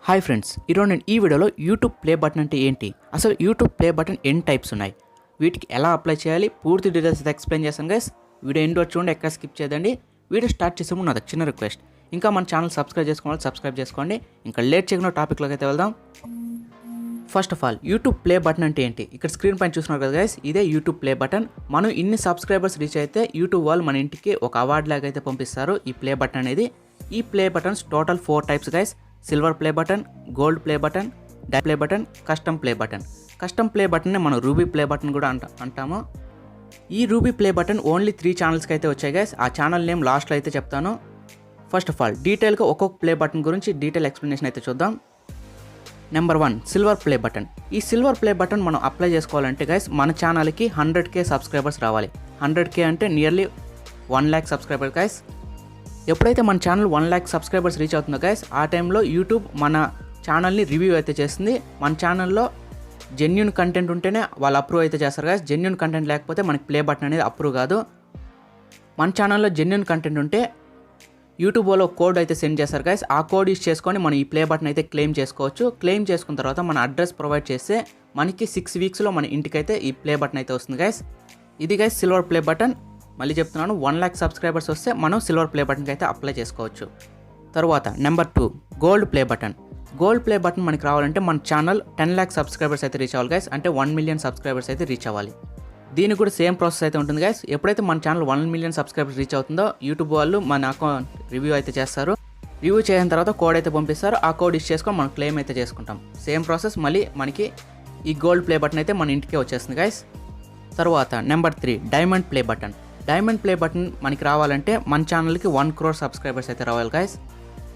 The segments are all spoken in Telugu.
హాయ్ ఫ్రెండ్స్, ఈరోజు నేను ఈ వీడియోలో యూట్యూబ్ ప్లే బటన్ అంటే ఏంటి, అసలు యూట్యూబ్ ప్లే బటన్ ఎన్ని టైప్స్ ఉన్నాయి, వీటికి ఎలా అప్లై చేయాలి, పూర్తి డీటెయిల్స్ అయితే ఎక్స్ప్లెయిన్ చేస్తాను గైస్. వీడియో ఎండ్ వరకు చూడండి, ఎక్కడ స్కిప్ చేయదండి. వీడియో స్టార్ట్ చేసే ముందు నాది చిన్న రిక్వెస్ట్, ఇంకా మన ఛానల్ సబ్స్క్రైబ్ చేసుకోవాలి, సబ్స్క్రైబ్ చేసుకోండి. ఇంకా లేట్ చేయకుండా టాపిక్లోకి అయితే వెళ్దాం. First of all YouTube play button అంటే ఏంటి, ఇక్కడ స్క్రీన్ పైన చూస్తున్నారు కదా గైస్, ఇదే యూట్యూబ్ ప్లే బటన్. మనం ఇన్ని సబ్స్క్రైబర్స్ రీచ్ అయితే యూట్యూబ్ వాళ్ళు మన ఇంటికి ఒక అవార్డు లాగా అయితే పంపిస్తారు ఈ ప్లే బటన్ అనేది. ఈ play buttons total 4 types guys. Silver play button, gold play button, die play button, custom play button. Custom play బటన్ని మనం రూబీ ప్లే బటన్ కూడా అంటాము. ఈ రూబీ ప్లే బటన్ ఓన్లీ 3 ఛానల్స్కి అయితే వచ్చాయి గైస్. ఆ ఛానల్ నేమ్ లాస్ట్లో అయితే చెప్తాను. ఫస్ట్ ఆఫ్ ఆల్ డీటెయిల్గా ఒక్కొక్క ప్లే బటన్ గురించి డీటెయిల్ ఎక్స్ప్లెనేషన్ అయితే చూద్దాం. Number 1 silver play button. ఈ సిల్వర్ ప్లే బటన్ మనం అప్లై చేసుకోవాలంటే గైస్ మన ఛానల్కి 100K సబ్స్క్రైబర్స్ రావాలి. 100K అంటే నియర్లీ 1 lakh సబ్స్క్రైబర్ గైస్. ఎప్పుడైతే మన ఛానల్ 1 lakh సబ్స్క్రైబర్స్ రీచ్ అవుతుందో గైస్, ఆ టైంలో యూట్యూబ్ మన ఛానల్ని రివ్యూ అయితే చేస్తుంది. మన ఛానల్లో జెన్యూన్ కంటెంట్ ఉంటేనే వాళ్ళు అప్రూవ్ అయితే చేస్తారు గైస్. జెన్యూన్ కంటెంట్ లేకపోతే మనకి ప్లే బటన్ అనేది అప్రూవ్ కాదు. మన ఛానల్లో జెన్యూన్ కంటెంట్ ఉంటే యూట్యూబ్ వాళ్ళు కోడ్ అయితే సెండ్ చేస్తారు గైస్. ఆ కోడ్ యూస్ చేసుకొని మనం ఈ ప్లే బటన్ అయితే క్లెయిమ్ చేసుకోవచ్చు. క్లెయిమ్ చేసుకున్న తర్వాత మన అడ్రస్ ప్రొవైడ్ చేస్తే మనకి 6 వీక్స్లో మన ఇంటికైతే ఈ ప్లే బటన్ అయితే వస్తుంది గైస్. ఇది గైస్ సిల్వర్ ప్లే బటన్. మళ్ళీ చెప్తున్నాను, 1 lakh సబ్స్క్రైబర్స్ వస్తే మనం సిల్వర్ ప్లే బటన్కి అయితే అప్లై చేసుకోవచ్చు. తర్వాత number 2 gold play button. Gold play button మనకి రావాలంటే మన ఛానల్ 10 lakh సబ్స్క్రైబర్స్ అయితే రీచ్ అవ్వాలి గైస్. అంటే 1 million సబ్స్క్రైబర్స్ అయితే రీచ్ అవ్వాలి. దీనికి కూడా సేమ్ ప్రాసెస్ అయితే ఉంటుంది గైస్. ఎప్పుడైతే మన ఛానల్ 1 million సబ్స్క్రైబర్స్ రీచ్ అవుతుందో యూట్యూబ్ వాళ్ళు మన అకౌంట్ రివ్యూ అయితే చేస్తారు. రివ్యూ చేసిన తర్వాత కోడ్ అయితే పంపిస్తారు. ఆ కోడ్ యూస్ చేసుకొని మనం క్లెయిమ్ అయితే చేసుకుంటాం. సేమ్ ప్రాసెస్ మళ్ళీ మనకి ఈ గోల్డ్ ప్లే బటన్ అయితే మన ఇంటికే వచ్చేస్తుంది గైస్. తర్వాత number 3 diamond play button. Diamond play button మనకి రావాలంటే మన ఛానల్కి 1 crore సబ్స్క్రైబర్స్ అయితే రావాలి గైస్.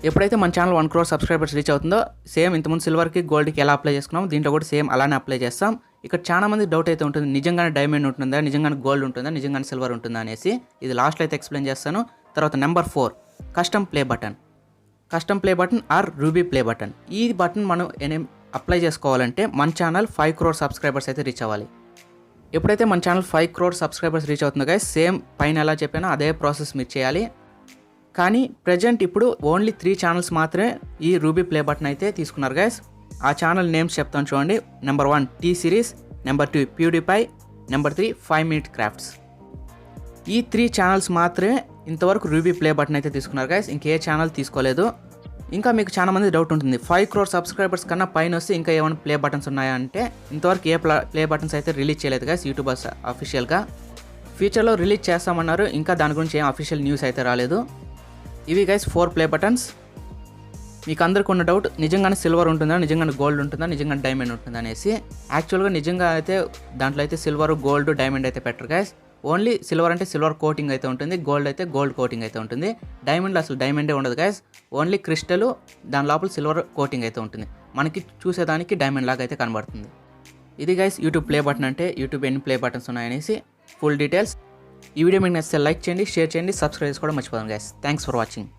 ఎప్పుడైతే మన ఛానల్ 1 crore సబ్స్క్రైబర్స్ రీచ్ అవుతుందో సేమ్ ఇంతకుముందు సిల్వర్కి గోల్డ్కి ఎలా అప్లై చేసుకున్నాం దీంట్లో కూడా సేమ్ అలానే అప్లై చేస్తాం. ఇక్కడ చాలా మంది డౌట్ అయితే ఉంటుంది, నిజంగానే డైమండ్ ఉంటుందా, నిజంగానే గోల్డ్ ఉంటుందా, నిజంగానే సిల్వర్ ఉంటుందా అనేసి. ఇది లాస్ట్లో అయితే ఎక్స్ప్లెయిన్ చేస్తాను. తర్వాత number 4 custom play button. Custom play button or ruby play button. ఈ బటన్ మనం అప్లై చేసుకోవాలంటే మన ఛానల్ 5 crore సబ్స్క్రైబర్స్ అయితే రీచ్ అవ్వాలి. ఎప్పుడైతే మన ఛానల్ 5 crore సబ్స్క్రైబర్స్ రీచ్ అవుతుందో గైస్, సేమ్ పైన ఎలా చెప్పానో అదే ప్రాసెస్ మీరు చేయాలి. కానీ ప్రజెంట్ ఇప్పుడు ఓన్లీ 3 ఛానల్స్ మాత్రమే ఈ రూబీ ప్లే బటన్ అయితే తీసుకున్నారు గైస్. ఆ ఛానల్ నేమ్స్ చెప్తాను చూడండి. Number 1 T Series, number 2 pewdiepie, number 3 5 minute crafts. ఈ 3 ఛానల్స్ మాత్రమే ఇంతవరకు రూబీ ప్లే బటన్ అయితే తీసుకున్నారు గైస్. ఇంకే ఛానల్ తీసుకోలేదు. ఇంకా మీకు చాలా మంది డౌట్ ఉంటుంది, 5 crore సబ్స్క్రైబర్స్ కన్నా పైన వస్తే ఇంకా ఏమైనా ప్లే బటన్స్ ఉన్నాయా అంటే, ఇంతవరకు ఏ ప్లే బటన్స్ అయితే రిలీజ్ చేయలేదు గైస్ యూట్యూబర్స్ అఫీషియల్గా. ఫ్యూచర్లో రిలీజ్ చేస్తామన్నారు, ఇంకా దాని గురించి ఏం అఫీషియల్ న్యూస్ అయితే రాలేదు. ఇవి గైస్ 4 ప్లే బటన్స్. మీకు అందరికీ ఉన్న డౌట్, నిజంగానే సిల్వర్ ఉంటుందా, నిజంగానే గోల్డ్ ఉంటుందా, నిజంగానే డైమండ్ ఉంటుందా అనేసి. యాక్చువల్గా నిజంగా అయితే దాంట్లో అయితే సిల్వర్, గోల్డ్, డైమండ్ అయితే పెట్టరు గైస్. ఓన్లీ సిల్వర్ అంటే సిల్వర్ కోటింగ్ అయితే ఉంటుంది, గోల్డ్ అయితే గోల్డ్ కోటింగ్ అయితే ఉంటుంది. డైమండ్ అసలు డైమండే ఉండదు గైస్. ఓన్లీ క్రిస్టల్, దాని లోపల సిల్వర్ కోటింగ్ అయితే ఉంటుంది. మనకి చూసేదానికి డైమండ్ లాగా అయితే కనబడుతుంది. ఇది గైస్ యూట్యూబ్ ప్లే బటన్ అంటే, యూట్యూబ్ ఎన్ని ప్లే బటన్స్ ఉన్నాయనేసి ఫుల్ డీటెయిల్స్. ఈ వీడియో మీకు నచ్చితే లైక్ చేయండి, షేర్ చేయండి, సబ్స్క్రైబ్ చేసుకోవడం మర్చిపోదాం గైస్. Thanks for watching.